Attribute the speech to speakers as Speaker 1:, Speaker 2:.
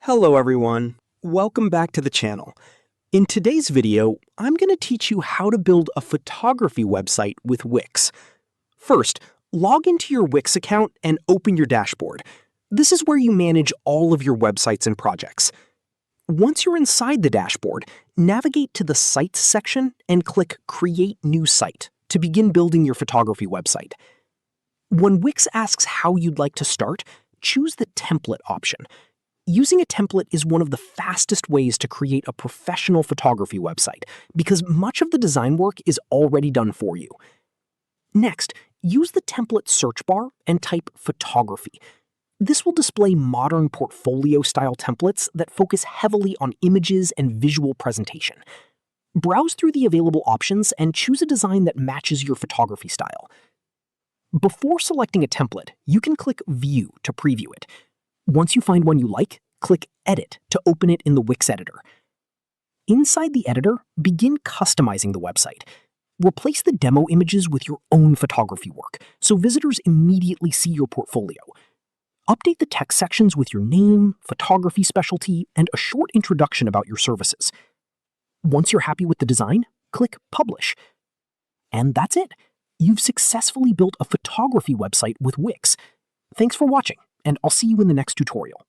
Speaker 1: Hello everyone, welcome back to the channel. In today's video, I'm going to teach you how to build a photography website with Wix. First, log into your Wix account and open your dashboard. This is where you manage all of your websites and projects. Once you're inside the dashboard, navigate to the Sites section and click Create New Site to begin building your photography website. When Wix asks how you'd like to start, choose the Template option. Using a template is one of the fastest ways to create a professional photography website because much of the design work is already done for you. Next, use the template search bar and type photography. This will display modern portfolio-style templates that focus heavily on images and visual presentation. Browse through the available options and choose a design that matches your photography style. Before selecting a template, you can click View to preview it. Once you find one you like, click Edit to open it in the Wix editor. Inside the editor, begin customizing the website. Replace the demo images with your own photography work, so visitors immediately see your portfolio. Update the text sections with your name, photography specialty, and a short introduction about your services. Once you're happy with the design, click Publish. And that's it. You've successfully built a photography website with Wix. Thanks for watching, and I'll see you in the next tutorial.